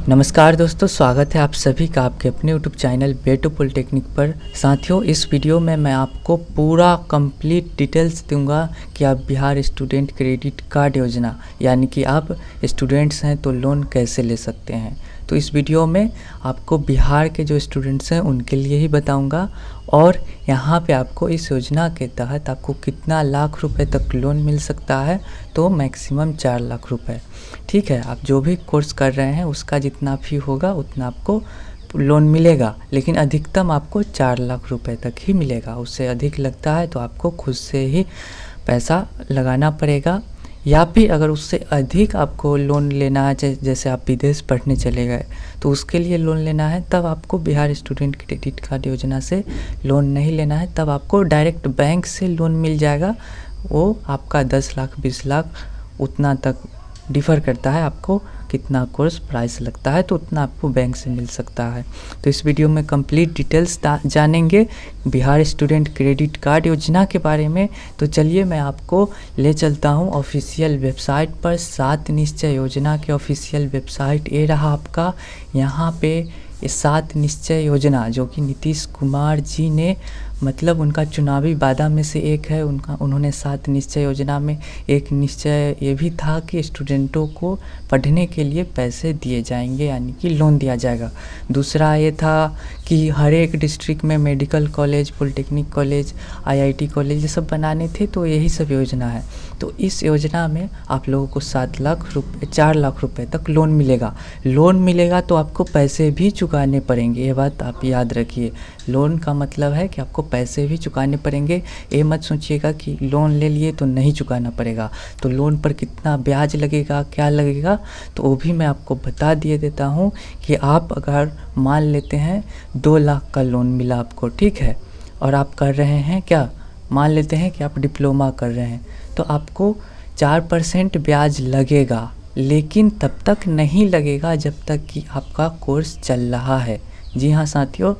नमस्कार दोस्तों, स्वागत है आप सभी का आपके अपने यूट्यूब चैनल बेटू पॉलिटेक्निक पर। साथियों, इस वीडियो में मैं आपको पूरा कंप्लीट डिटेल्स दूंगा कि आप बिहार स्टूडेंट क्रेडिट कार्ड योजना यानी कि आप स्टूडेंट्स हैं तो लोन कैसे ले सकते हैं। तो इस वीडियो में आपको बिहार के जो स्टूडेंट्स हैं उनके लिए ही बताऊंगा और यहाँ पे आपको इस योजना के तहत आपको कितना लाख रुपए तक लोन मिल सकता है। तो मैक्सिमम 4 लाख रुपए। ठीक है, आप जो भी कोर्स कर रहे हैं उसका जितना फी होगा उतना आपको लोन मिलेगा, लेकिन अधिकतम आपको 4 लाख रुपए तक ही मिलेगा। उससे अधिक लगता है तो आपको खुद से ही पैसा लगाना पड़ेगा, या फिर अगर उससे अधिक आपको लोन लेना है, जैसे आप विदेश पढ़ने चले गए तो उसके लिए लोन लेना है, तब आपको बिहार स्टूडेंट क्रेडिट कार्ड योजना से लोन नहीं लेना है। तब आपको डायरेक्ट बैंक से लोन मिल जाएगा। वो आपका 10 लाख 20 लाख उतना तक डिफ़र करता है, आपको कितना कोर्स प्राइस लगता है तो उतना आपको बैंक से मिल सकता है। तो इस वीडियो में कंप्लीट डिटेल्स जानेंगे बिहार स्टूडेंट क्रेडिट कार्ड योजना के बारे में। तो चलिए मैं आपको ले चलता हूं ऑफिशियल वेबसाइट पर। 7 निश्चय योजना के ऑफिशियल वेबसाइट ये रहा आपका। यहाँ पे ये 7 निश्चय योजना जो कि नीतीश कुमार जी ने, मतलब उनका चुनावी वादा में से एक है, उन्होंने 7 निश्चय योजना में एक निश्चय ये भी था कि स्टूडेंटों को पढ़ने के लिए पैसे दिए जाएंगे, यानी कि लोन दिया जाएगा। दूसरा ये था कि हर एक डिस्ट्रिक्ट में medical college, polytechnic college, IIT college ये सब बनाने थे, तो यही सब योजना है। तो इस योजना में आप लोगों को 4 लाख रुपए तक लोन मिलेगा। लोन मिलेगा तो आपको पैसे भी चुकाने पड़ेंगे, ये बात आप याद रखिए। लोन का मतलब है कि आपको पैसे भी चुकाने पड़ेंगे। ये मत सोचिएगा कि लोन ले लिए तो नहीं चुकाना पड़ेगा। तो लोन पर कितना ब्याज लगेगा, क्या लगेगा, तो वो भी मैं आपको बता दिए देता हूँ कि आप अगर मान लेते हैं 2 लाख का लोन मिला आपको, ठीक है, और आप कर रहे हैं क्या, मान लेते हैं कि आप डिप्लोमा कर रहे हैं, तो आपको 4% ब्याज लगेगा, लेकिन तब तक नहीं लगेगा जब तक कि आपका कोर्स चल रहा है। जी हाँ साथियों,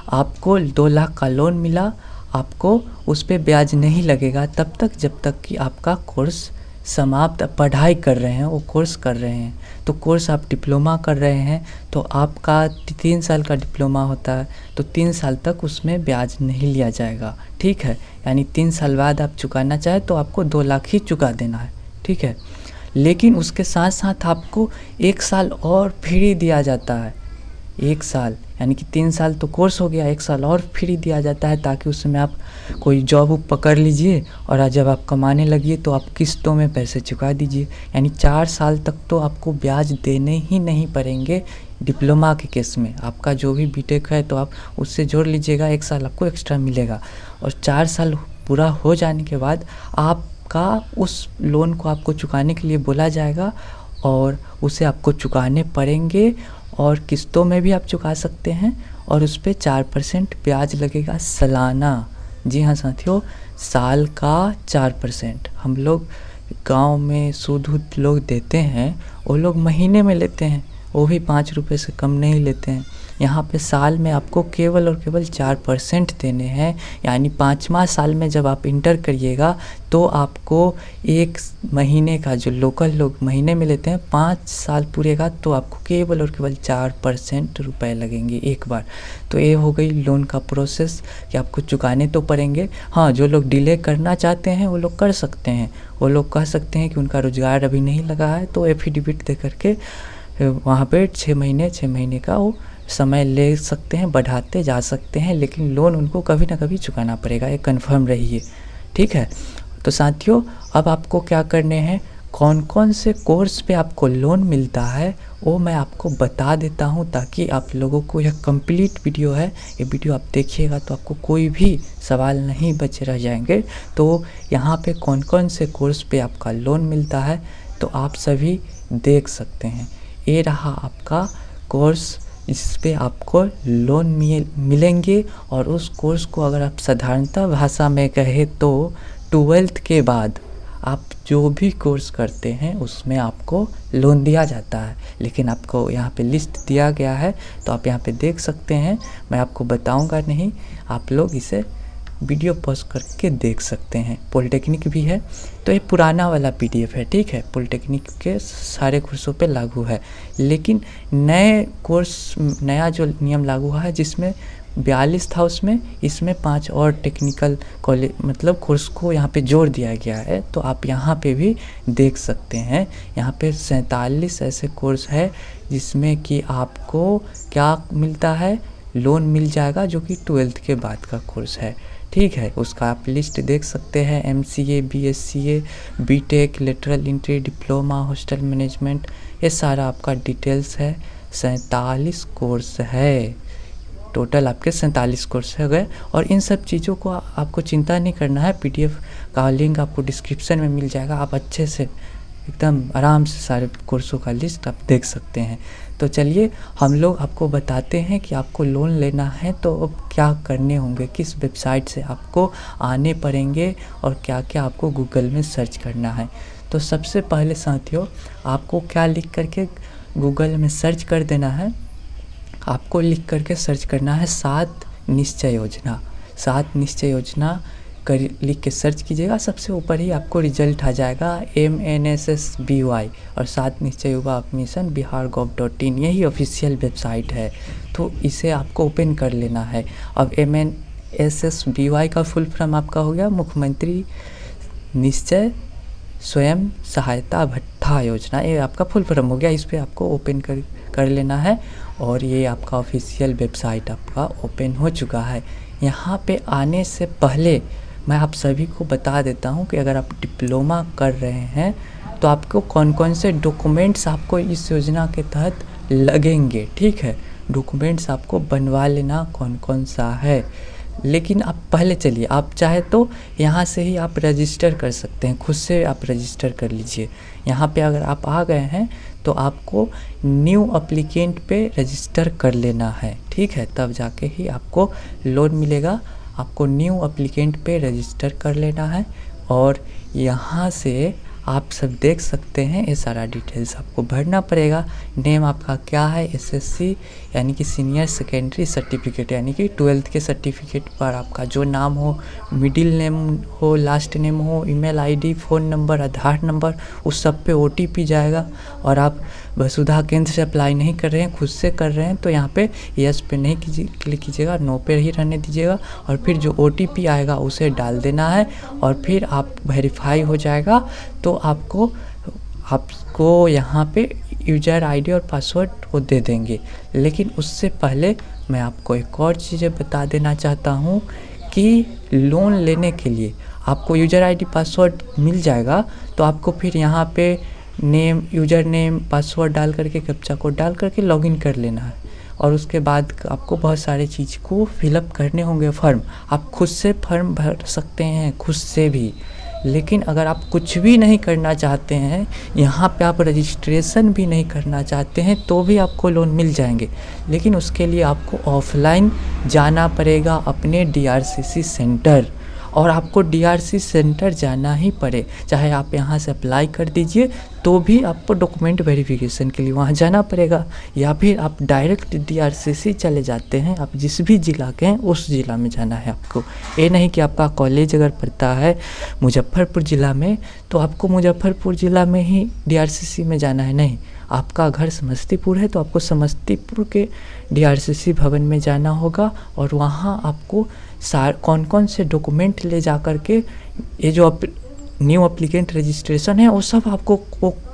आपको 2 लाख का लोन मिला, आपको उस पर ब्याज नहीं लगेगा तब तक जब तक कि आपका कोर्स समाप्त, पढ़ाई कर रहे हैं, वो कोर्स कर रहे हैं। तो कोर्स आप डिप्लोमा कर रहे हैं तो आपका 3 साल का डिप्लोमा होता है, तो 3 साल तक उसमें ब्याज नहीं लिया जाएगा। ठीक है, यानी 3 साल बाद आप चुकाना चाहे तो आपको 2 लाख ही चुका देना है। ठीक है, लेकिन उसके साथ साथ आपको 1 साल और फ्री दिया जाता है। 1 साल यानी कि 3 साल तो कोर्स हो गया, 1 साल और फ्री दिया जाता है, ताकि उसमें आप कोई जॉब पकड़ लीजिए और जब आप कमाने लगिए तो आप किस्तों में पैसे चुका दीजिए। यानी 4 साल तक तो आपको ब्याज देने ही नहीं पड़ेंगे। डिप्लोमा के केस में आपका जो भी बीटेक है तो आप उससे जोड़ लीजिएगा, 1 साल आपको एक्स्ट्रा मिलेगा। और 4 साल पूरा हो जाने के बाद आपका उस लोन को आपको चुकाने के लिए बोला जाएगा और उसे आपको चुकाने पड़ेंगे, और किस्तों में भी आप चुका सकते हैं, और उस पर 4% ब्याज लगेगा सालाना। जी हाँ साथियों, साल का 4%। हम लोग गांव में शुद्ध लोग देते हैं, वो लोग महीने में लेते हैं, वो भी 5 रुपये से कम नहीं लेते हैं। यहाँ पे साल में आपको केवल और केवल 4% देने हैं। यानी 5वां साल में जब आप इंटर करिएगा तो आपको 1 महीने का, जो लोकल लोग महीने में लेते हैं, 5 साल पूरेगा तो आपको केवल और केवल 4% रुपए लगेंगे एक बार। तो ये हो गई लोन का प्रोसेस कि आपको चुकाने तो पड़ेंगे। हाँ, जो लोग डिले करना चाहते हैं वो लोग कर सकते हैं। वो लोग कह सकते हैं कि उनका रोज़गार अभी नहीं लगा है, तो एफिडेविट दे करके वहाँ पे 6 महीने का वो समय ले सकते हैं, बढ़ाते जा सकते हैं, लेकिन लोन उनको कभी ना कभी चुकाना पड़ेगा, ये कन्फर्म रहिए। ठीक है, तो साथियों अब आपको क्या करने हैं, कौन कौन से कोर्स पे आपको लोन मिलता है वो मैं आपको बता देता हूँ, ताकि आप लोगों को यह कंप्लीट वीडियो है, ये वीडियो आप देखिएगा तो आपको कोई भी सवाल नहीं बचे रह जाएंगे। तो यहाँ पे कौन कौन से कोर्स पे आपका लोन मिलता है तो आप सभी देख सकते हैं। ये रहा आपका कोर्स, इस पे आपको लोन मिलेंगे। और उस कोर्स को अगर आप साधारणतः भाषा में कहें तो 12th के बाद आप जो भी कोर्स करते हैं उसमें आपको लोन दिया जाता है। लेकिन आपको यहाँ पे लिस्ट दिया गया है तो आप यहाँ पे देख सकते हैं, मैं आपको बताऊंगा नहीं, आप लोग इसे वीडियो पॉज करके देख सकते हैं। पॉलिटेक्निक भी है तो ये पुराना वाला PDF है, ठीक है। पॉलिटेक्निक के सारे कोर्सों पे लागू है, लेकिन नए कोर्स नया जो नियम लागू हुआ है जिसमें 42 था उसमें, इसमें 5 और टेक्निकल कॉलेज मतलब कोर्स को यहाँ पे जोड़ दिया गया है। तो आप यहाँ पे भी देख सकते हैं, यहाँ पे 47 ऐसे कोर्स है जिसमें कि आपको क्या मिलता है, लोन मिल जाएगा, जो कि 12th के बाद का कोर्स है, ठीक है। उसका आप लिस्ट देख सकते हैं, MCA, BSCA, BTech, lateral entry, diploma, hostel management, ये सारा आपका डिटेल्स है। 47 कोर्स है टोटल, आपके 47 कोर्स हो गए। और इन सब चीज़ों को आपको चिंता नहीं करना है, PDF का लिंक आपको डिस्क्रिप्शन में मिल जाएगा, आप अच्छे से एकदम आराम से सारे कोर्सों का लिस्ट आप देख सकते हैं। तो चलिए हम लोग आपको बताते हैं कि आपको लोन लेना है तो अब क्या करने होंगे, किस वेबसाइट से आपको आने पड़ेंगे और क्या क्या आपको गूगल में सर्च करना है। तो सबसे पहले साथियों आपको क्या लिख करके गूगल में सर्च कर देना है, आपको लिख करके सर्च करना है 7 निश्चय योजना। 7 निश्चय योजना कर लिख के सर्च कीजिएगा, सबसे ऊपर ही आपको रिजल्ट आ जाएगा MNSSBY और 7 निश्चय युवा मिशन bihargov.in, यही ऑफिशियल वेबसाइट है। तो इसे आपको ओपन कर लेना है। अब MNSSBY का फुल फॉर्म आपका हो गया मुख्यमंत्री निश्चय स्वयं सहायता भत्ता योजना, ये आपका फुल फॉर्म हो गया। इस पर आपको ओपन कर लेना है और ये आपका ऑफिशियल वेबसाइट आपका ओपन हो चुका है। यहाँ पे आने से पहले मैं आप सभी को बता देता हूँ कि अगर आप डिप्लोमा कर रहे हैं तो आपको कौन कौन से डॉक्यूमेंट्स आपको इस योजना के तहत लगेंगे, ठीक है। डॉक्यूमेंट्स आपको बनवा लेना कौन कौन सा है। लेकिन आप पहले चलिए, आप चाहे तो यहाँ से ही आप रजिस्टर कर सकते हैं, खुद से आप रजिस्टर कर लीजिए। यहाँ पे अगर आप आ गए हैं तो आपको न्यू एप्लीकेंट पे रजिस्टर कर लेना है, ठीक है, तब जाके ही आपको लोन मिलेगा। आपको न्यू एप्लीकेंट पे रजिस्टर कर लेना है और यहाँ से आप सब देख सकते हैं ये सारा डिटेल्स आपको भरना पड़ेगा। नेम आपका क्या है, SSC यानी कि सीनियर सेकेंडरी सर्टिफिकेट, यानी कि 12th के सर्टिफिकेट पर आपका जो नाम हो, मिडिल नेम हो, लास्ट नेम हो, ईमेल ID, फ़ोन नंबर, आधार नंबर, उस सब पे OTP जाएगा। और आप वसुधा केंद्र से अप्लाई नहीं कर रहे हैं, खुद से कर रहे हैं, तो यहाँ पे यस पे नहीं क्लिक कीजिएगा, नो पे ही रहने दीजिएगा। और फिर जो OTP आएगा उसे डाल देना है और फिर आप वेरीफाई हो जाएगा तो आपको यहाँ पे यूज़र ID और पासवर्ड वो दे देंगे। लेकिन उससे पहले मैं आपको एक और चीज़ें बता देना चाहता हूँ कि लोन लेने के लिए आपको यूज़र ID पासवर्ड मिल जाएगा तो आपको फिर यहाँ पे यूज़र नेम पासवर्ड डाल करके कैप्चा कोड डाल करके लॉगिन कर लेना है। और उसके बाद आपको बहुत सारे चीज़ को फिलअप करने होंगे फॉर्म। आप खुद से फॉर्म भर सकते हैं, खुद से भी। लेकिन अगर आप कुछ भी नहीं करना चाहते हैं, यहाँ पे आप रजिस्ट्रेशन भी नहीं करना चाहते हैं, तो भी आपको लोन मिल जाएंगे। लेकिन उसके लिए आपको ऑफलाइन जाना पड़ेगा अपने DRCC सेंटर, और आपको DRC सेंटर जाना ही पड़े, चाहे आप यहाँ से अप्लाई कर दीजिए तो भी आपको डॉक्यूमेंट वेरिफिकेशन के लिए वहाँ जाना पड़ेगा। या फिर आप डायरेक्ट DRCC चले जाते हैं, आप जिस भी ज़िला के हैं उस ज़िला में जाना है आपको। ये नहीं कि आपका कॉलेज अगर पड़ता है मुजफ्फरपुर ज़िला में तो आपको मुजफ्फरपुर ज़िला में ही DRCC में जाना है, नहीं। आपका घर समस्तीपुर है तो आपको समस्तीपुर के DRCC भवन में जाना होगा और वहाँ आपको कौन कौन से डॉक्यूमेंट ले जा कर के ये जो न्यू एप्लीकेंट रजिस्ट्रेशन है वो सब आपको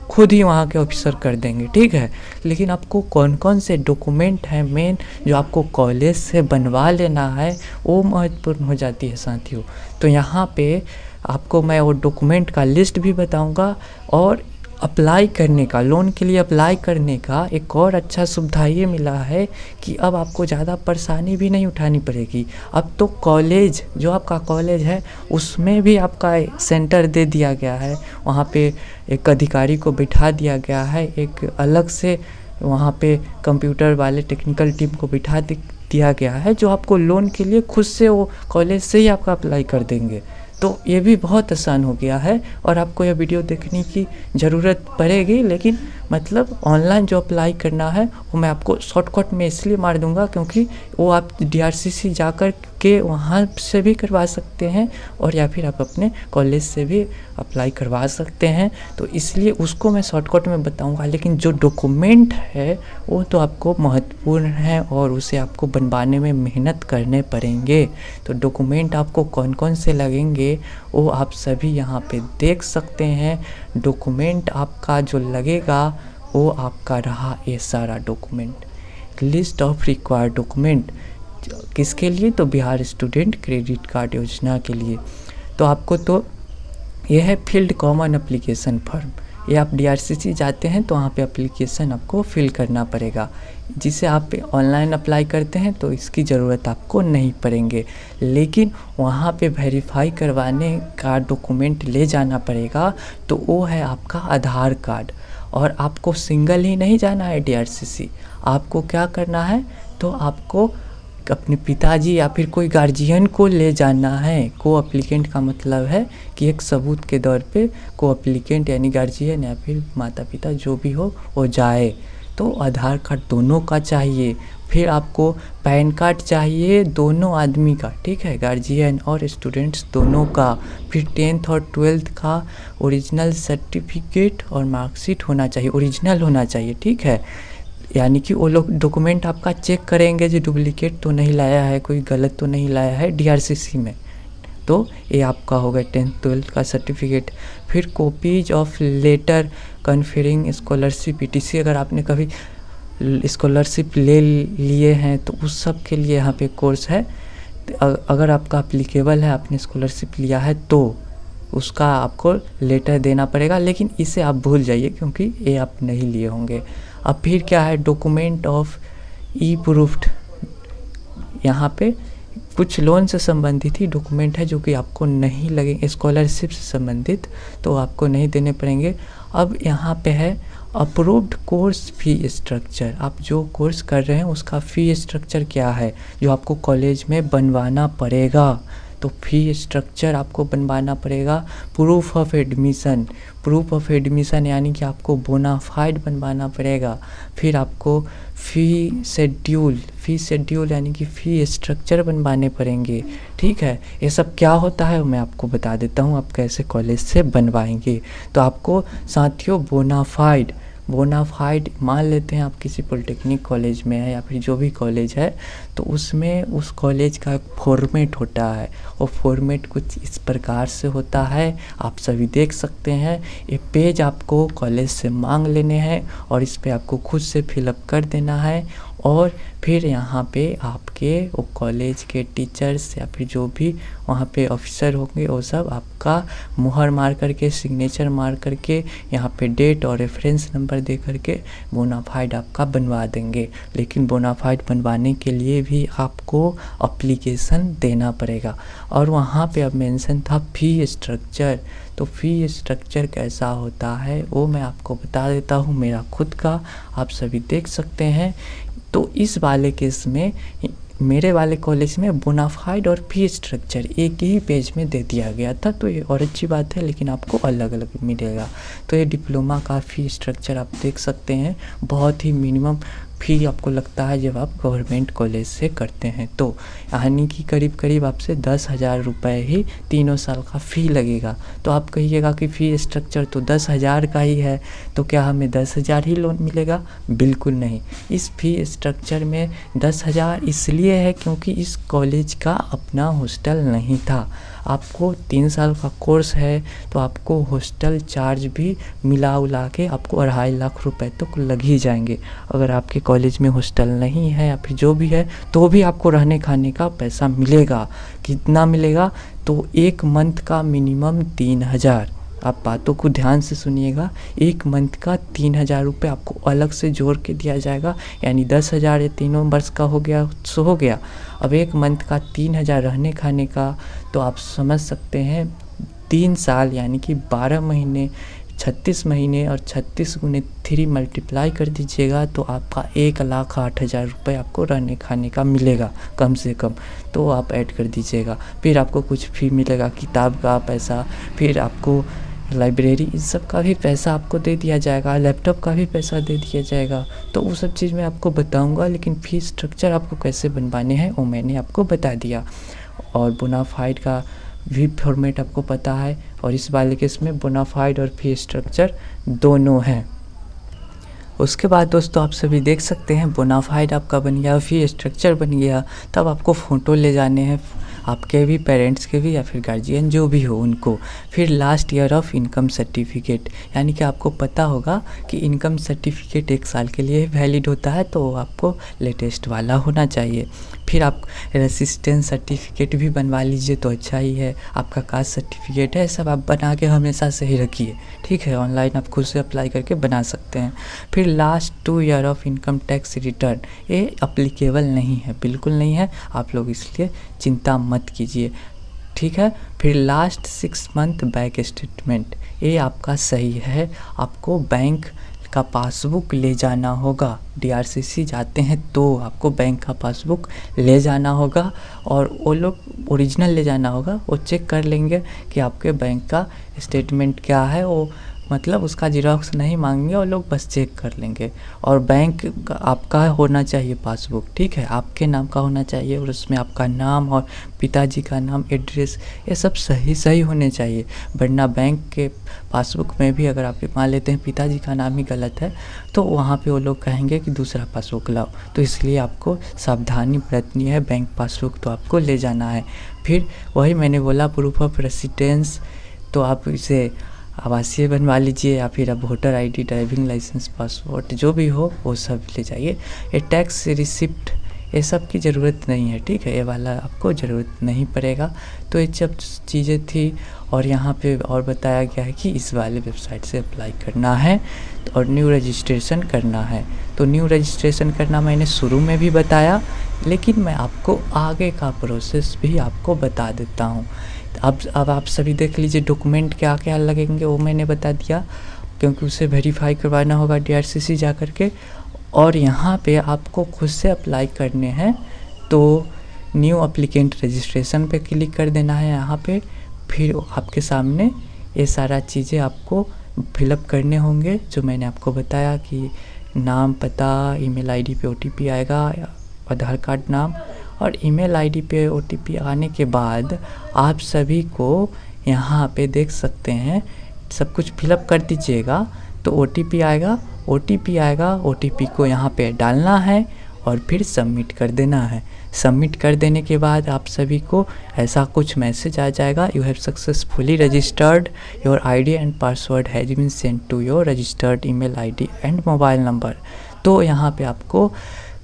खुद ही वहाँ के ऑफिसर कर देंगे, ठीक है। लेकिन आपको कौन कौन से डॉक्यूमेंट हैं मेन जो आपको कॉलेज से बनवा लेना है वो महत्वपूर्ण हो जाती है साथियों। तो यहाँ पे आपको मैं वो डॉक्यूमेंट का लिस्ट भी बताऊँगा और अप्लाई करने का, लोन के लिए अप्लाई करने का एक और अच्छा सुविधा ये मिला है कि अब आपको ज़्यादा परेशानी भी नहीं उठानी पड़ेगी। अब तो कॉलेज, जो आपका कॉलेज है उसमें भी आपका सेंटर दे दिया गया है, वहाँ पे एक अधिकारी को बिठा दिया गया है, एक अलग से वहाँ पे कंप्यूटर वाले टेक्निकल टीम को बिठा दिया गया है जो आपको लोन के लिए खुद से वो कॉलेज से ही आपका अप्लाई कर देंगे। तो ये भी बहुत आसान हो गया है और आपको यह वीडियो देखने की ज़रूरत पड़ेगी, लेकिन मतलब ऑनलाइन जो अप्लाई करना है वो मैं आपको शॉर्टकट में इसलिए मार दूंगा क्योंकि वो आप DRCC जाकर के वहाँ से भी करवा सकते हैं और या फिर आप अपने कॉलेज से भी अप्लाई करवा सकते हैं, तो इसलिए उसको मैं शॉर्टकट में बताऊंगा। लेकिन जो डॉक्यूमेंट है वो तो आपको महत्वपूर्ण है और उसे आपको बनवाने में मेहनत करने पड़ेंगे। तो डॉक्यूमेंट आपको कौन कौन से लगेंगे वो आप सभी यहाँ पे देख सकते हैं। डॉक्यूमेंट आपका जो लगेगा वो आपका रहा ये सारा document. List of required document किसके लिए? तो बिहार स्टूडेंट क्रेडिट कार्ड योजना के लिए। तो आपको तो यह है फील्ड कॉमन एप्लीकेशन फॉर्म। ये आप DRCC जाते हैं तो वहाँ पे एप्लीकेशन आपको फिल करना पड़ेगा, जिसे आप ऑनलाइन अप्लाई करते हैं तो इसकी ज़रूरत आपको नहीं पड़ेंगे। लेकिन वहाँ पे वेरीफाई करवाने का डॉक्यूमेंट ले जाना पड़ेगा, तो वो है आपका आधार कार्ड। और आपको सिंगल ही नहीं जाना है DRCC, आपको क्या करना है, तो आपको अपने पिताजी या फिर कोई गार्जियन को ले जाना है। को एप्लीकेंट का मतलब है कि एक सबूत के तौर पे को एप्लीकेंट यानी गार्जियन या फिर माता पिता जो भी हो वो जाए। तो आधार कार्ड दोनों का चाहिए। फिर आपको पैन कार्ड चाहिए दोनों आदमी का, ठीक है, गार्जियन और स्टूडेंट्स दोनों का। फिर 10th और 12th का ओरिजिनल सर्टिफिकेट और मार्कशीट होना चाहिए, ओरिजिनल होना चाहिए, ठीक है। यानी कि वो लोग डॉक्यूमेंट आपका चेक करेंगे जो डुप्लीकेट तो नहीं लाया है, कोई गलत तो नहीं लाया है DRCC में। तो ये आपका हो गया 10th 12th का सर्टिफिकेट। फिर copies of letter conferring scholarship ETC, अगर आपने कभी स्कॉलरशिप ले लिए हैं तो उस सब के लिए यहाँ पे कोर्स है। अगर आपका अप्लीकेबल है, आपने स्कॉलरशिप लिया है तो उसका आपको लेटर देना पड़ेगा, लेकिन इसे आप भूल जाइए क्योंकि ये आप नहीं लिए होंगे। अब फिर क्या है, डॉक्यूमेंट ऑफ ई प्रूफ्ड। यहाँ पे कुछ लोन से संबंधित ही डॉक्यूमेंट है जो कि आपको नहीं लगेंगे, स्कॉलरशिप से संबंधित तो आपको नहीं देने पड़ेंगे। अब यहाँ पे है अप्रूव्ड कोर्स फ़ी स्ट्रक्चर। आप जो कोर्स कर रहे हैं उसका फ़ी स्ट्रक्चर क्या है जो आपको कॉलेज में बनवाना पड़ेगा, तो फ़ी स्ट्रक्चर आपको बनवाना पड़ेगा। Proof of admission, proof of admission यानी कि आपको बोनाफाइड बनवाना पड़ेगा। फिर आपको फ़ी शेड्यूल यानी कि फ़ी स्ट्रक्चर बनवाने पड़ेंगे, ठीक है। ये सब क्या होता है मैं आपको बता देता हूँ, आप कैसे कॉलेज से बनवाएंगे। तो आपको साथियों बोनाफाइड मान लेते हैं आप किसी पॉलिटेक्निक कॉलेज में है या फिर जो भी कॉलेज है, तो उसमें उस कॉलेज का एक फॉर्मेट होता है। वो फॉर्मेट कुछ इस प्रकार से होता है, आप सभी देख सकते हैं। ये पेज आपको कॉलेज से मांग लेने हैं और इस पे आपको खुद से फिलअप कर देना है। और फिर यहाँ पे आपके वो कॉलेज के टीचर्स या फिर जो भी वहाँ पे ऑफिसर होंगे वो सब आपका मुहर मार करके, सिग्नेचर मार करके, यहाँ पे डेट और रेफरेंस नंबर दे करके बोनाफाइड आपका बनवा देंगे। लेकिन बोनाफाइड बनवाने के लिए भी आपको एप्लीकेशन देना पड़ेगा। और वहाँ पे अब मेंशन था फ़ी स्ट्रक्चर, तो फ़ी स्ट्रक्चर कैसा होता है वो मैं आपको बता देता हूँ, मेरा खुद का, आप सभी देख सकते हैं। तो इस वाले केस में मेरे वाले कॉलेज में बोनाफाइड और फ़ी स्ट्रक्चर एक ही पेज में दे दिया गया था, तो ये और अच्छी बात है, लेकिन आपको अलग अलग मिलेगा। तो ये डिप्लोमा का फ़ी स्ट्रक्चर आप देख सकते हैं, बहुत ही मिनिमम फ़ी आपको लगता है जब आप गवर्नमेंट कॉलेज से करते हैं। तो यानी कि करीब करीब आपसे 10,000 रुपये ही 3 साल का फ़ी लगेगा। तो आप कहिएगा कि फ़ी स्ट्रक्चर तो 10,000 का ही है, तो क्या हमें 10,000 ही लोन मिलेगा? बिल्कुल नहीं। इस फ़ी स्ट्रक्चर में 10,000 इसलिए है क्योंकि इस कॉलेज का अपना हॉस्टल नहीं था। आपको 3 साल का कोर्स है तो आपको हॉस्टल चार्ज भी मिला उला के आपको 2.5 लाख रुपए तक लग ही जाएंगे। अगर आपके कॉलेज में हॉस्टल नहीं है या फिर जो भी है तो भी आपको रहने खाने का पैसा मिलेगा। कितना मिलेगा? तो 1 मंथ का मिनिमम 3,000। आप बातों को ध्यान से सुनिएगा, 1 मंथ का 3,000 रुपये आपको अलग से जोड़ के दिया जाएगा। यानी 10,000 ये तीनों वर्ष का हो गया, सो हो गया। अब 1 मंथ का 3,000 रहने खाने का, तो आप समझ सकते हैं 3 साल यानी कि 12 महीने 36 महीने और 36 × 3 मल्टीप्लाई कर दीजिएगा तो आपका 1,08,000 रुपये आपको रहने खाने का मिलेगा कम से कम। तो आप ऐड कर दीजिएगा। फिर आपको कुछ फ़ी मिलेगा, किताब का पैसा, फिर आपको लाइब्रेरी, इन सब का भी पैसा आपको दे दिया जाएगा, लैपटॉप का भी पैसा दे दिया जाएगा। तो वो सब चीज़ मैं आपको बताऊंगा, लेकिन फ़ीस स्ट्रक्चर आपको कैसे बनवाने हैं वो मैंने आपको बता दिया। और बोनाफाइड का भी फॉर्मेट आपको पता है, और इस वाले केस में बोनाफाइड और फी स्ट्रक्चर दोनों हैं। उसके बाद दोस्तों आप सभी देख सकते हैं बोनाफाइड आपका बन गया, फी स्ट्रक्चर बन गया। तब आपको फ़ोटो ले जाने हैं, आपके भी पेरेंट्स के भी या फिर गार्जियन जो भी हो उनको। फिर last year of income certificate, यानी कि आपको पता होगा कि इनकम सर्टिफिकेट 1 साल के लिए वैलिड होता है, तो आपको लेटेस्ट वाला होना चाहिए। फिर आप रेसिस्टेंस सर्टिफिकेट भी बनवा लीजिए तो अच्छा ही है। आपका कास्ट सर्टिफिकेट है, सब आप बना के हमेशा से ही रखिए, ठीक है। ऑनलाइन आप खुद से अप्लाई करके बना सकते हैं। फिर last 2 year of income tax return, ये अप्लीकेबल नहीं है, बिल्कुल नहीं है, आप लोग इसलिए चिंता मत कीजिए, ठीक है। फिर लास्ट 6 मंथ बैंक स्टेटमेंट, ये आपका सही है। आपको बैंक का पासबुक ले जाना होगा, DRCC जाते हैं तो आपको बैंक का पासबुक ले जाना होगा, और वो लोग ओरिजिनल ले जाना होगा। वो चेक कर लेंगे कि आपके बैंक का स्टेटमेंट क्या है, वो मतलब उसका जीरोक्स नहीं मांगेंगे, वो लोग बस चेक कर लेंगे। और बैंक आपका होना चाहिए पासबुक, ठीक है, आपके नाम का होना चाहिए, और उसमें आपका नाम और पिताजी का नाम, एड्रेस, ये सब सही होने चाहिए। वरना बैंक के पासबुक में भी अगर आप मान लेते हैं पिताजी का नाम ही गलत है, तो वहाँ पे वो लोग कहेंगे कि दूसरा पासबुक लाओ। तो इसलिए आपको सावधानी बरतनी है, बैंक पासबुक तो आपको ले जाना है। फिर वही मैंने बोला प्रूफ ऑफ रेसिडेंस, तो आप इसे आवासीय बनवा लीजिए, या फिर आप voter ID, driving licence, passport जो भी हो वो सब ले जाइए। ये टैक्स रिसिप्ट, ये सब की ज़रूरत नहीं है, ठीक है, ये वाला आपको ज़रूरत नहीं पड़ेगा। तो ये सब चीज़ें थी, और यहाँ पे और बताया गया है कि इस वाले वेबसाइट से अप्लाई करना है और न्यू रजिस्ट्रेशन करना है। तो न्यू रजिस्ट्रेशन करना मैंने शुरू में भी बताया, लेकिन मैं आपको आगे का प्रोसेस भी आपको बता देता हूँ। अब आप सभी देख लीजिए, डॉक्यूमेंट क्या क्या लगेंगे वो मैंने बता दिया, क्योंकि उसे वेरीफाई करवाना होगा DRCC जा कर के। और यहाँ पे आपको खुद से अप्लाई करने हैं, तो न्यू एप्लीकेंट रजिस्ट्रेशन पे क्लिक कर देना है यहाँ पे। फिर आपके सामने ये सारा चीज़ें आपको फिलअप करने होंगे, जो मैंने आपको बताया कि नाम, पता, ईमेल ID पे OTP आएगा, आधार कार्ड नाम, और ईमेल ID पे OTP आने के बाद आप सभी को यहाँ पे देख सकते हैं, सब कुछ फिलअप कर दीजिएगा। तो OTP आएगा, OTP को यहाँ पे डालना है और फिर सबमिट कर देना है। सबमिट कर देने के बाद आप सभी को ऐसा कुछ मैसेज आ जाएगा, you have successfully registered, your ID and password has been send to your registered email ID and mobile number. तो यहाँ पे आपको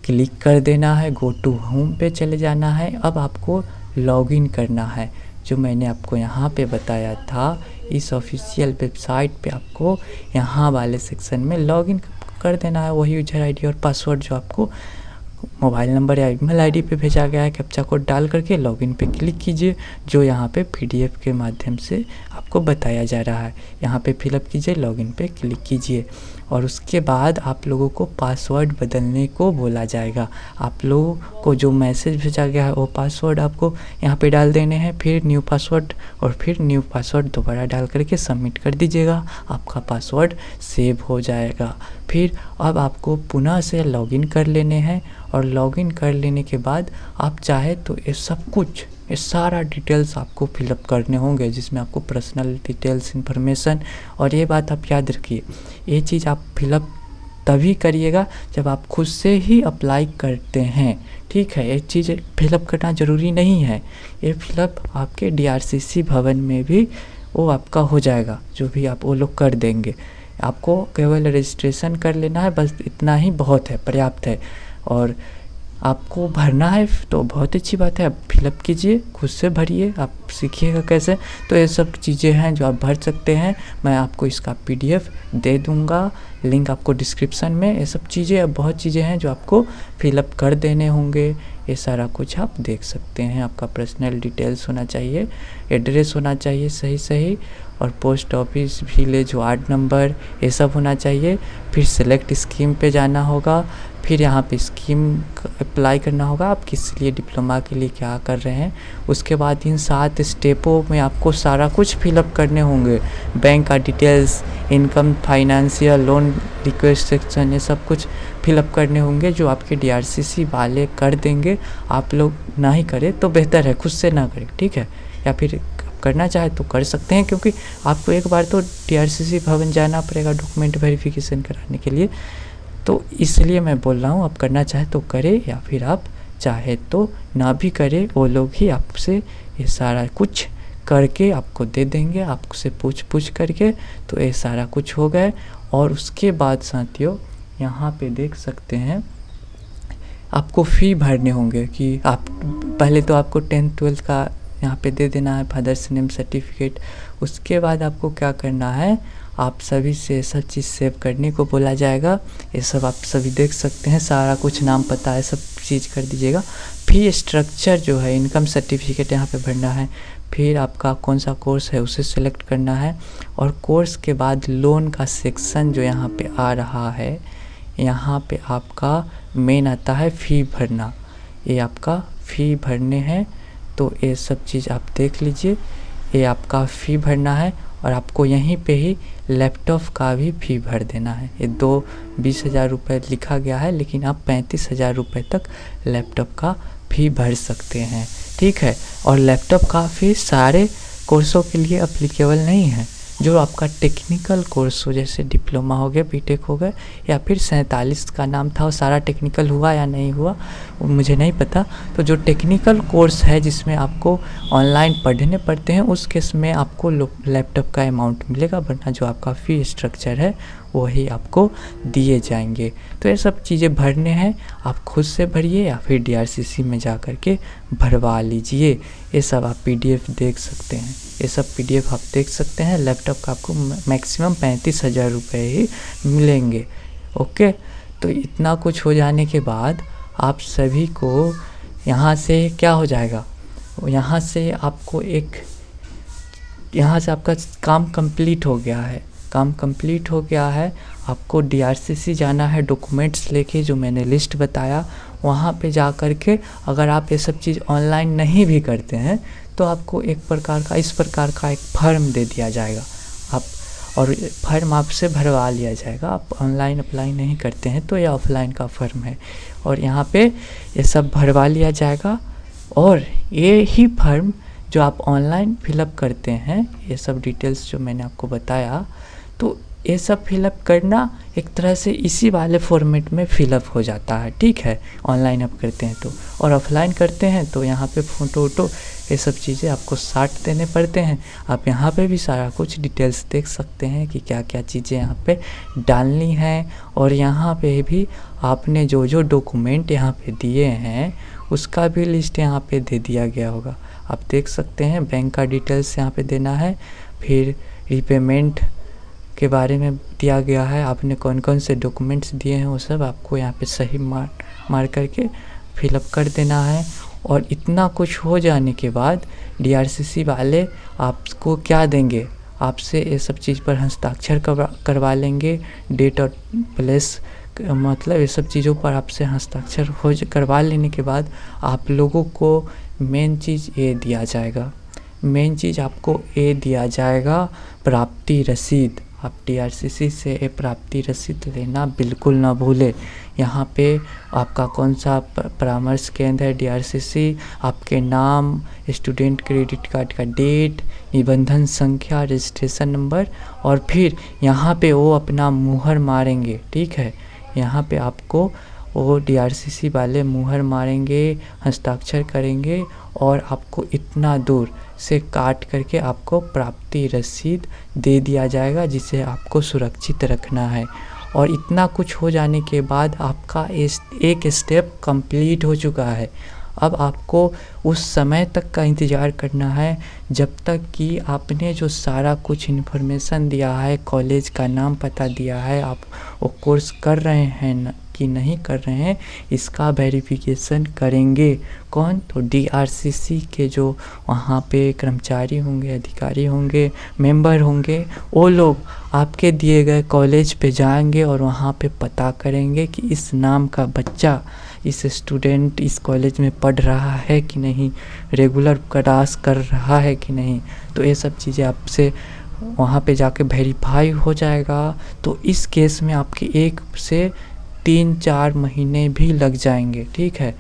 क्लिक कर देना है, गो टू होम पे चले जाना है। अब आपको लॉगिन करना है, जो मैंने आपको यहाँ पे बताया था, इस ऑफिशियल वेबसाइट पे आपको यहाँ वाले सेक्शन में लॉगिन कर देना है। वही यूजर ID और पासवर्ड जो आपको मोबाइल नंबर या ईमेल ID पे भेजा गया है, कैप्चा कोड डाल करके लॉगिन पे क्लिक कीजिए, जो यहाँ पे PDF के माध्यम से आपको बताया जा रहा है। यहाँ पे फिलअप कीजिए, लॉगिन पे क्लिक कीजिए, और उसके बाद आप लोगों को पासवर्ड बदलने को बोला जाएगा। आप लोगों को जो मैसेज भेजा गया है वो पासवर्ड आपको यहाँ पे डाल देने हैं, फिर न्यू पासवर्ड, और फिर न्यू पासवर्ड दोबारा डाल करके सबमिट कर दीजिएगा, आपका पासवर्ड सेव हो जाएगा। फिर अब आपको पुनः से लॉगिन कर लेने हैं, और लॉगिन कर लेने के बाद आप चाहे तो ये सब कुछ, ये सारा डिटेल्स आपको फिलअप करने होंगे, जिसमें आपको पर्सनल डिटेल्स, इन्फॉर्मेशन। और ये बात आप याद रखिए, ये चीज़ आप फिलअप तभी करिएगा जब आप खुद से ही अप्लाई करते हैं, ठीक है। ये चीज़ फिलअप करना ज़रूरी नहीं है, ये फिलअप आपके DRCC भवन में भी वो आपका हो जाएगा, जो भी आप वो लोग कर देंगे। आपको केवल रजिस्ट्रेशन कर लेना है, बस इतना ही बहुत है, पर्याप्त है। और आपको भरना है तो बहुत अच्छी बात है, आप फिलअप कीजिए, खुद से भरिए, आप सीखिएगा कैसे। तो ये सब चीज़ें हैं जो आप भर सकते हैं, मैं आपको इसका PDF दे दूंगा, लिंक आपको डिस्क्रिप्शन में। ये सब चीज़ें, अब बहुत चीज़ें हैं जो आपको फिलअप कर देने होंगे, ये सारा कुछ आप देख सकते हैं। आपका पर्सनल डिटेल्स होना चाहिए, एड्रेस होना चाहिए सही, और post office, village, ward number, ये सब होना चाहिए। फिर सेलेक्ट स्कीम पे जाना होगा, फिर यहाँ पे स्कीम अप्लाई करना होगा, आप किस लिए डिप्लोमा के लिए क्या कर रहे हैं। उसके बाद इन 7 स्टेपों में आपको सारा कुछ फिलअप करने होंगे, बैंक का details, income, financial, loan request section, ये सब कुछ फिलअप करने होंगे जो आपके DRCC वाले कर देंगे। आप लोग ना ही करें तो बेहतर है, खुद से ना करें, ठीक है। या फिर करना चाहे तो कर सकते हैं, क्योंकि आपको एक बार तो DRCC भवन जाना पड़ेगा डॉक्यूमेंट वेरिफिकेशन कराने के लिए। तो इसलिए मैं बोल रहा हूँ, आप करना चाहे तो करें या फिर आप चाहे तो ना भी करें, वो लोग ही आपसे ये सारा कुछ करके आपको दे देंगे, आपसे पूछ करके। तो ये सारा कुछ हो गया। और उसके बाद साथियों यहाँ पे देख सकते हैं आपको फ़ी भरने होंगे कि आप पहले तो आपको 10th 12th का यहाँ पे दे देना है, फादर्स नेम सर्टिफिकेट। उसके बाद आपको क्या करना है, आप सभी से सब चीज़ सेव करने को बोला जाएगा। ये सब आप सभी देख सकते हैं, सारा कुछ नाम पता है, सब चीज़ कर दीजिएगा। फी स्ट्रक्चर जो है, इनकम सर्टिफिकेट यहाँ पे भरना है। फिर आपका कौन सा कोर्स है उसे सेलेक्ट करना है। और कोर्स के बाद लोन का सेक्शन जो यहाँ पे आ रहा है, यहाँ पे आपका मेन आता है फ़ी भरना। ये आपका फ़ी भरने हैं, तो ये सब चीज़ आप देख लीजिए। ये आपका फ़ी भरना है और आपको यहीं पे ही लैपटॉप का भी फ़ी भर देना है। ये 20,000 रुपये लिखा गया है, लेकिन आप 35,000 रुपये तक लैपटॉप का फ़ी भर सकते हैं, ठीक है। और लैपटॉप का फ़ी सारे कोर्सों के लिए अप्लीकेबल नहीं है। जो आपका टेक्निकल कोर्स हो, जैसे डिप्लोमा हो गया, बीटेक हो गया, या फिर 47 का नाम था, वो सारा टेक्निकल हुआ या नहीं हुआ वो मुझे नहीं पता। तो जो टेक्निकल कोर्स है जिसमें आपको ऑनलाइन पढ़ने पड़ते हैं, उस केस में आपको लैपटॉप का अमाउंट मिलेगा, वरना जो आपका फ़ी स्ट्रक्चर है वही आपको दिए जाएंगे। तो ये सब चीज़ें भरने हैं, आप खुद से भरिए या फिर DRCC में जा कर के भरवा लीजिए। ये सब आप PDF देख सकते हैं, ये सब PDF आप देख सकते हैं। लैपटॉप का आपको मैक्सिमम 35,000 रुपये ही मिलेंगे, ओके। तो इतना कुछ हो जाने के बाद आप सभी को यहाँ से क्या हो जाएगा, यहाँ से आपको यहाँ से आपका काम कंप्लीट हो गया है, काम कंप्लीट हो गया है। आपको DRCC जाना है डॉक्यूमेंट्स लेके, जो मैंने लिस्ट बताया वहाँ पे जा कर के। अगर आप ये सब चीज़ ऑनलाइन नहीं भी करते हैं तो आपको एक प्रकार का, इस प्रकार का एक फॉर्म दे दिया जाएगा, आप और फॉर्म आपसे भरवा लिया जाएगा। आप ऑनलाइन अप्लाई नहीं करते हैं तो ये ऑफलाइन का फॉर्म है, और यहाँ पे ये सब भरवा लिया जाएगा। और ये ही फॉर्म जो आप ऑनलाइन फिलअप करते हैं, ये सब डिटेल्स जो मैंने आपको बताया, तो ये सब फिलअप करना एक तरह से इसी वाले फॉर्मेट में फिलअप हो जाता है, ठीक है। ऑनलाइन आप करते हैं तो, और ऑफलाइन करते हैं तो यहाँ पे फ़ोटो वोटो ये सब चीज़ें आपको साथ देने पड़ते हैं। आप यहाँ पे भी सारा कुछ डिटेल्स देख सकते हैं कि क्या क्या चीज़ें यहाँ पे डालनी हैं। और यहाँ पे भी आपने जो जो डॉक्यूमेंट यहाँ पे दिए हैं उसका भी लिस्ट यहाँ पे दे दिया गया होगा, आप देख सकते हैं। बैंक का डिटेल्स यहाँ पे देना है, फिर रीपेमेंट के बारे में दिया गया है, आपने कौन कौन से डॉक्यूमेंट्स दिए हैं वो सब आपको यहाँ पे सही मार करके फिलअप कर देना है। और इतना कुछ हो जाने के बाद DRCC वाले आपको क्या देंगे, आपसे ये सब चीज़ पर हस्ताक्षर करवा लेंगे। डेट और प्लेस, मतलब ये सब चीज़ों पर आपसे हस्ताक्षर करवा लेने के बाद आप लोगों को मेन चीज़ ये दिया जाएगा, मेन चीज़ आपको ये दिया जाएगा प्राप्ति रसीद। आप DRCC से ये प्राप्ति रसीद लेना बिल्कुल ना भूलें। यहाँ पे आपका कौन सा परामर्श केंद्र है DRCC, आपके नाम, स्टूडेंट क्रेडिट कार्ड का डेट, निबंधन संख्या, रजिस्ट्रेशन नंबर, और फिर यहाँ पे वो अपना मुहर मारेंगे, ठीक है। यहाँ पे आपको वो DRCC वाले मुहर मारेंगे, हस्ताक्षर करेंगे, और आपको इतना दूर से काट करके आपको प्राप्ति रसीद दे दिया जाएगा, जिसे आपको सुरक्षित रखना है। और इतना कुछ हो जाने के बाद आपका एक स्टेप कंप्लीट हो चुका है। अब आपको उस समय तक का इंतज़ार करना है जब तक कि आपने जो सारा कुछ इन्फॉर्मेशन दिया है, कॉलेज का नाम पता दिया है, आप वो कोर्स कर रहे हैं कि नहीं कर रहे हैं, इसका वेरिफिकेशन करेंगे। कौन? तो डीआरसीसी के जो वहाँ पे कर्मचारी होंगे, अधिकारी होंगे, मेंबर होंगे, वो लोग आपके दिए गए कॉलेज पे जाएंगे और वहाँ पे पता करेंगे कि इस नाम का बच्चा, इस स्टूडेंट इस कॉलेज में पढ़ रहा है कि नहीं, रेगुलर क्लास कर रहा है कि नहीं। तो ये सब चीज़ें आपसे वहाँ पे जाके वेरीफाई हो जाएगा। तो इस केस में आपके 1 से 3-4 महीने भी लग जाएंगे, ठीक है।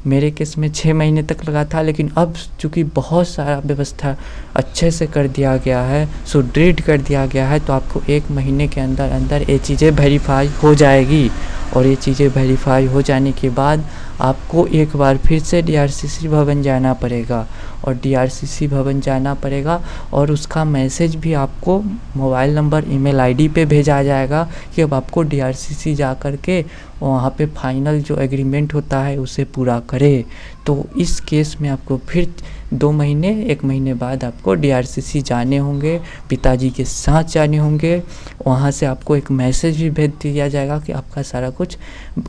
मेरे केस में 6 महीने तक लगा था, लेकिन अब चूँकि बहुत सारा व्यवस्था अच्छे से कर दिया गया है, सुदृढ़ कर दिया गया है, तो आपको 1 महीने के अंदर अंदर ये चीज़ें वेरीफाई हो जाएगी। और ये चीज़ें वेरीफाई हो जाने के बाद आपको एक बार फिर से डीआरसीसी भवन जाना पड़ेगा, और डीआरसीसी भवन जाना पड़ेगा और उसका मैसेज भी आपको मोबाइल नंबर, ईमेल आईडी पे भेजा जाएगा कि अब आपको डीआरसीसी जा कर के वहाँ पे फाइनल जो एग्रीमेंट होता है उसे पूरा करे। तो इस केस में आपको फिर 2 महीने 1 महीने बाद आपको डीआरसीसी जाने होंगे, पिताजी के साथ जाने होंगे। वहाँ से आपको एक मैसेज भी भेज दिया जाएगा कि आपका सारा कुछ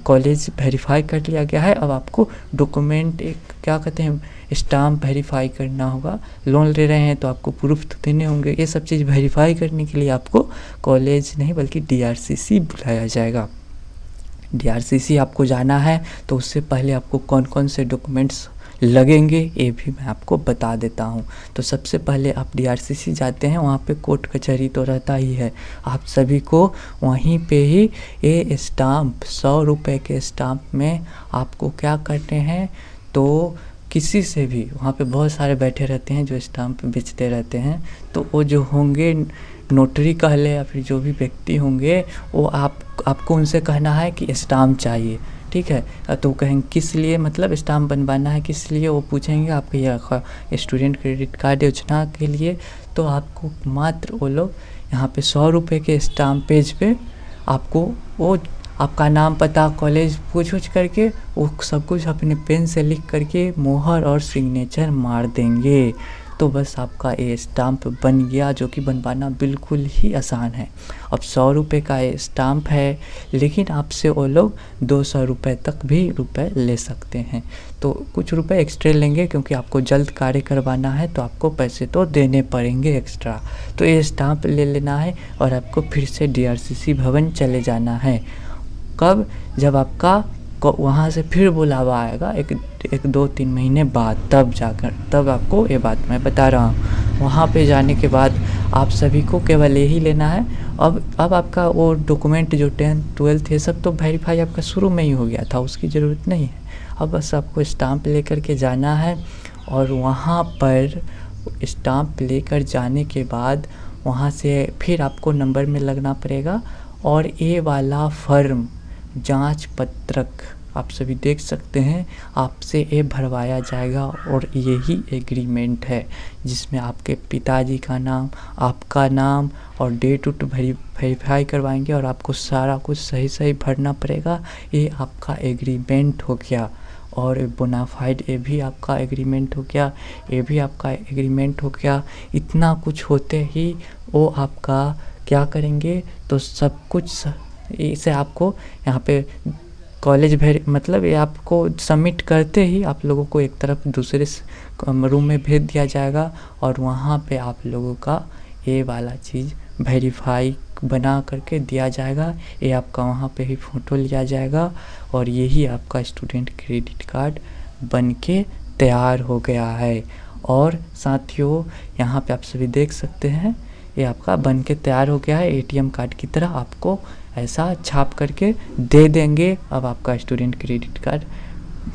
कॉलेज वेरीफाई कर लिया गया है। अब आपको डॉक्यूमेंट, एक क्या कहते हैं, स्टाम्प वेरीफाई करना होगा। लोन ले रहे हैं तो आपको प्रूफ तो देने होंगे। ये सब चीज़ वेरीफाई करने के लिए आपको कॉलेज नहीं बल्कि डीआरसीसी बुलाया जाएगा। डीआरसीसी आपको जाना है तो उससे पहले आपको कौन कौन से डॉक्यूमेंट्स लगेंगे ये भी मैं आपको बता देता हूँ। तो सबसे पहले आप डीआरसीसी जाते हैं, वहाँ पे कोर्ट कचहरी तो रहता ही है, आप सभी को वहीं पे ही ये स्टाम्प 100 रुपये के स्टाम्प में आपको क्या करते हैं, तो किसी से भी, वहाँ पे बहुत सारे बैठे रहते हैं जो स्टाम्प बेचते रहते हैं, तो वो जो होंगे नोटरी कह ले या फिर जो भी व्यक्ति होंगे, वो आपको उनसे कहना है कि स्टाम्प चाहिए, ठीक है। तो कहेंगे किस लिए, मतलब स्टाम्प बनवाना है किस लिए, वो पूछेंगे आपके यह स्टूडेंट क्रेडिट कार्ड योजना के लिए। तो आपको मात्र वो लोग यहाँ पे 100 रुपये के स्टाम्प पेज पे आपको वो आपका नाम, पता, कॉलेज पूछ करके वो सब कुछ अपने पेन से लिख करके मोहर और सिग्नेचर मार देंगे। तो बस आपका ये स्टाम्प बन गया, जो कि बनवाना बिल्कुल ही आसान है। अब 100 रुपये का ये स्टाम्प है, लेकिन आपसे वो लोग 200 रुपये तक भी रुपए ले सकते हैं। तो कुछ रुपए एक्स्ट्रा लेंगे क्योंकि आपको जल्द कार्य करवाना है, तो आपको पैसे तो देने पड़ेंगे एक्स्ट्रा। तो ये स्टाम्प ले लेना है और आपको फिर से डीआरसीसी भवन चले जाना है। कब? जब आपका वहाँ से फिर बुलावा आएगा 1-2-3 महीने बाद, तब आपको ये बात मैं बता रहा हूँ। वहाँ पे जाने के बाद आप सभी को केवल यही लेना है। अब आपका वो डॉक्यूमेंट जो 10th 12th ये सब तो वेरीफाई आपका शुरू में ही हो गया था, उसकी ज़रूरत नहीं है। अब बस आपको स्टाम्प लेकर के जाना है, और वहाँ पर स्टाम्प लेकर जाने के बाद वहाँ से फिर आपको नंबर में लगना पड़ेगा, और ये वाला फॉर्म जांच पत्रक आप सभी देख सकते हैं, आपसे ये भरवाया जाएगा। और यही एग्रीमेंट है जिसमें आपके पिताजी का नाम, आपका नाम और डेट उट वेरीफाई करवाएंगे, और आपको सारा कुछ सही सही भरना पड़ेगा। ये आपका एग्रीमेंट हो गया। और बोनाफाइड ये भी आपका एग्रीमेंट हो गया, ये भी आपका एग्रीमेंट हो गया। इतना कुछ होते ही वो आपका क्या करेंगे, तो सब कुछ इसे आपको यहाँ पे कॉलेज मतलब ये आपको सबमिट करते ही आप लोगों को एक तरफ दूसरे रूम में भेज दिया जाएगा, और वहाँ पे आप लोगों का ये वाला चीज़ वेरीफाई बना करके दिया जाएगा। ये आपका वहाँ पे ही फ़ोटो लिया जाएगा, और यही आपका स्टूडेंट क्रेडिट कार्ड बन के तैयार हो गया है। और साथियों, यहाँ पे आप सभी देख सकते हैं, ये आपका बन के तैयार हो गया है। एटीएम कार्ड की तरह आपको ऐसा छाप करके दे देंगे। अब आपका स्टूडेंट क्रेडिट कार्ड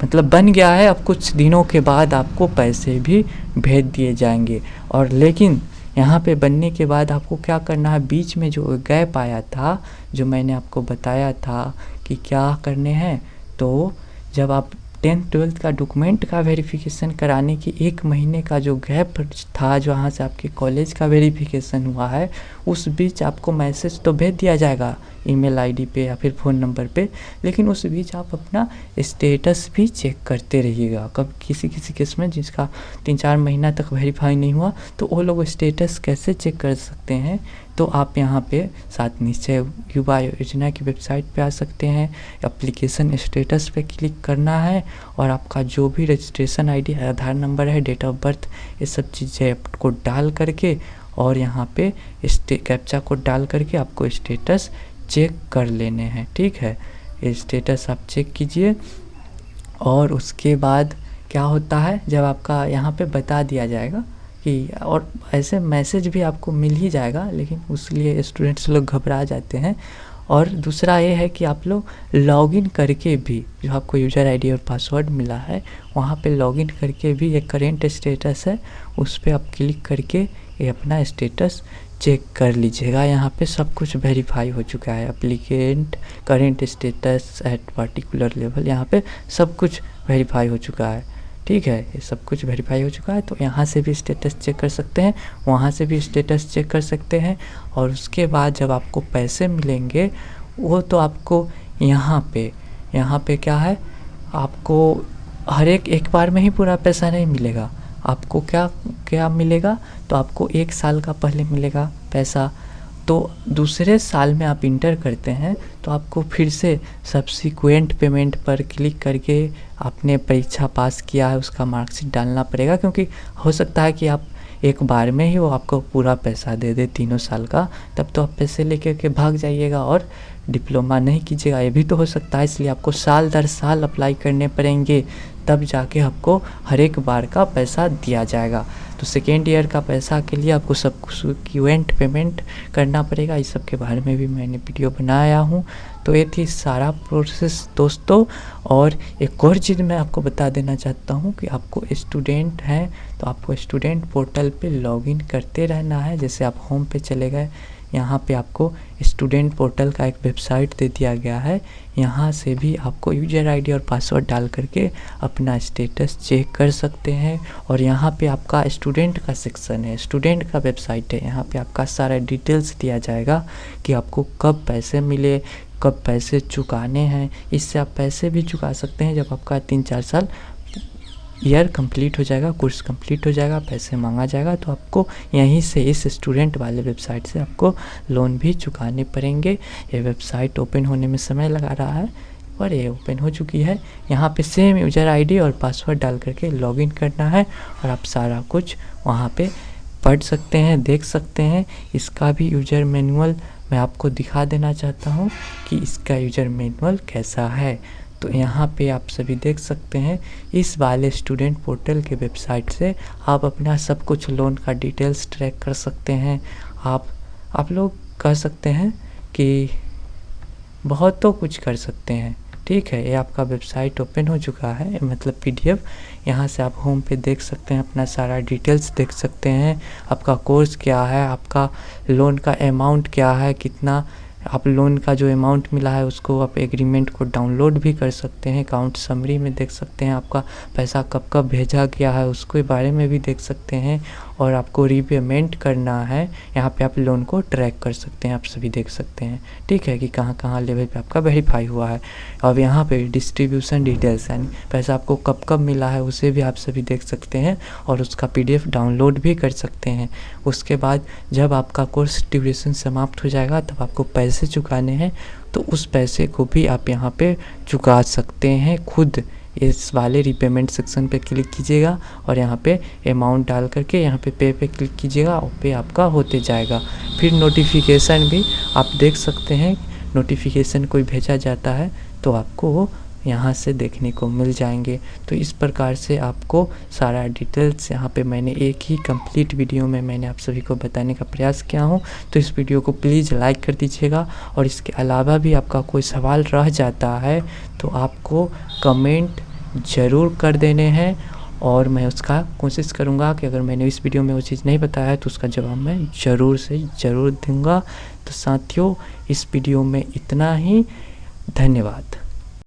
मतलब बन गया है। अब कुछ दिनों के बाद आपको पैसे भी भेज दिए जाएंगे। और लेकिन यहाँ पे बनने के बाद आपको क्या करना है, बीच में जो गैप आया था, जो मैंने आपको बताया था कि क्या करने हैं, तो जब आप 10th 12th का डॉक्यूमेंट का वेरिफिकेशन कराने की 1 महीने का जो गैप था, जो वहाँ से आपके कॉलेज का वेरिफिकेशन हुआ है, उस बीच आपको मैसेज तो भेज दिया जाएगा ईमेल आईडी पे या फिर फ़ोन नंबर पे, लेकिन उस बीच आप अपना स्टेटस भी चेक करते रहिएगा। कब किसी केस में जिसका 3-4 महीना तक वेरीफाई नहीं हुआ, तो वो लोग स्टेटस कैसे चेक कर सकते हैं, तो आप यहाँ पे सात निश्चय युवा योजना की वेबसाइट पे आ सकते हैं। एप्लीकेशन स्टेटस पे क्लिक करना है और आपका जो भी रजिस्ट्रेशन आईडी है, आधार नंबर है, डेट ऑफ बर्थ, ये सब चीज़ें आपको डाल करके और यहाँ पे कैप्चा कोड डाल करके आपको स्टेटस चेक कर लेने हैं। ठीक है, ये स्टेटस आप चेक कीजिए और उसके बाद क्या होता है, जब आपका यहाँ पे बता दिया जाएगा कि, और ऐसे मैसेज भी आपको मिल ही जाएगा, लेकिन उसलिए स्टूडेंट्स लोग घबरा जाते हैं। और दूसरा ये है कि आप लोग लॉगिन करके भी, जो आपको यूज़र आईडी और पासवर्ड मिला है वहाँ पे लॉगिन करके भी एक करेंट स्टेटस है, उस पर आप क्लिक करके ये अपना स्टेटस चेक कर लीजिएगा। यहाँ पे सब कुछ वेरीफाई हो चुका है। Applicant current status at particular level, यहाँ पे सब कुछ वेरीफाई हो चुका है। ठीक है, ये सब कुछ वेरीफाई हो चुका है। तो यहाँ से भी स्टेटस चेक कर सकते हैं, वहाँ से भी स्टेटस चेक कर सकते हैं। और उसके बाद जब आपको पैसे मिलेंगे वो तो आपको यहाँ पे क्या है, आपको हर एक बार में ही पूरा पैसा नहीं मिलेगा। आपको क्या मिलेगा, तो आपको 1 साल का पहले मिलेगा पैसा। तो दूसरे साल में आप इंटर करते हैं तो आपको फिर से सब्सिक्वेंट पेमेंट पर क्लिक करके आपने परीक्षा पास किया है उसका मार्कशीट डालना पड़ेगा, क्योंकि हो सकता है कि आप एक बार में ही वो आपको पूरा पैसा दे दे 3 साल का, तब तो आप पैसे लेकर के भाग जाइएगा और डिप्लोमा नहीं कीजिएगा, ये भी तो हो सकता है। इसलिए आपको साल दर साल अप्लाई करने पड़ेंगे, तब जाके आपको हर एक बार का पैसा दिया जाएगा। तो सेकेंड ईयर का पैसा के लिए आपको सब्सिक्वेंट पेमेंट करना पड़ेगा। इस सब के बारे में भी मैंने वीडियो बनाया हूँ। तो ये थी सारा प्रोसेस दोस्तों। और एक और चीज़ मैं आपको बता देना चाहता हूँ कि आपको स्टूडेंट हैं तो आपको स्टूडेंट पोर्टल पे लॉगिन करते रहना है। जैसे आप होम पे चले गए, यहाँ पे आपको स्टूडेंट पोर्टल का एक वेबसाइट दे दिया गया है, यहाँ से भी आपको यूज़र आईडी और पासवर्ड डाल करके अपना स्टेटस चेक कर सकते हैं। और यहाँ पे आपका स्टूडेंट का सेक्शन है, स्टूडेंट का वेबसाइट है, यहाँ पे आपका सारा डिटेल्स दिया जाएगा कि आपको कब पैसे मिले, कब पैसे चुकाने हैं। इससे आप पैसे भी चुका सकते हैं जब आपका 3-4 साल ईयर कंप्लीट हो जाएगा, कोर्स कंप्लीट हो जाएगा, पैसे मांगा जाएगा, तो आपको यहीं से इस स्टूडेंट वाले वेबसाइट से आपको लोन भी चुकाने पड़ेंगे। ये वेबसाइट ओपन होने में समय लगा रहा है और ये ओपन हो चुकी है। यहाँ पे सेम यूज़र आईडी और पासवर्ड डाल करके लॉगिन करना है और आप सारा कुछ वहाँ पे पढ़ सकते हैं, देख सकते हैं। इसका भी यूज़र मैनुअल मैं आपको दिखा देना चाहता हूँ कि इसका यूज़र मैनुअल कैसा है। तो यहाँ पे आप सभी देख सकते हैं, इस वाले स्टूडेंट पोर्टल के वेबसाइट से आप अपना सब कुछ लोन का डिटेल्स ट्रैक कर सकते हैं। आप लोग कह सकते हैं कि बहुत तो कुछ कर सकते हैं। ठीक है, ये आपका वेबसाइट ओपन हो चुका है, मतलब PDF। यहाँ से आप होम पे देख सकते हैं, अपना सारा डिटेल्स देख सकते हैं, आपका कोर्स क्या है, आपका लोन का अमाउंट क्या है, कितना आप लोन का जो अमाउंट मिला है उसको आप एग्रीमेंट को डाउनलोड भी कर सकते हैं। अकाउंट समरी में देख सकते हैं, आपका पैसा कब कब भेजा गया है उसके बारे में भी देख सकते हैं। और आपको रीपेमेंट करना है, यहाँ पे आप लोन को ट्रैक कर सकते हैं, आप सभी देख सकते हैं। ठीक है, कि कहाँ कहाँ लेवल पे आपका वेरीफाई हुआ है। और यहाँ पे डिस्ट्रीब्यूशन डिटेल्स, यानी पैसा आपको कब कब मिला है उसे भी आप सभी देख सकते हैं और उसका PDF डाउनलोड भी कर सकते हैं। उसके बाद जब आपका कोर्स ड्यूरेशन समाप्त हो जाएगा तब आपको पैसे चुकाने हैं, तो उस पैसे को भी आप यहाँ पे चुका सकते हैं खुद। इस वाले रीपेमेंट सेक्शन पे क्लिक कीजिएगा और यहाँ पे अमाउंट डाल करके यहाँ पे पे क्लिक कीजिएगा और पे आपका होते जाएगा। फिर नोटिफिकेशन भी आप देख सकते हैं, नोटिफिकेशन कोई भेजा जाता है तो आपको वो यहाँ से देखने को मिल जाएंगे। तो इस प्रकार से आपको सारा डिटेल्स यहाँ पे मैंने एक ही कंप्लीट वीडियो में मैंने आप सभी को बताने का प्रयास किया हूँ। तो इस वीडियो को प्लीज़ लाइक कर दीजिएगा और इसके अलावा भी आपका कोई सवाल रह जाता है तो आपको कमेंट ज़रूर कर देने हैं और मैं उसका कोशिश करूँगा कि अगर मैंने इस वीडियो में वो चीज़ नहीं बताया है तो उसका जवाब मैं ज़रूर से ज़रूर दूँगा। तो साथियों, इस वीडियो में इतना ही। धन्यवाद।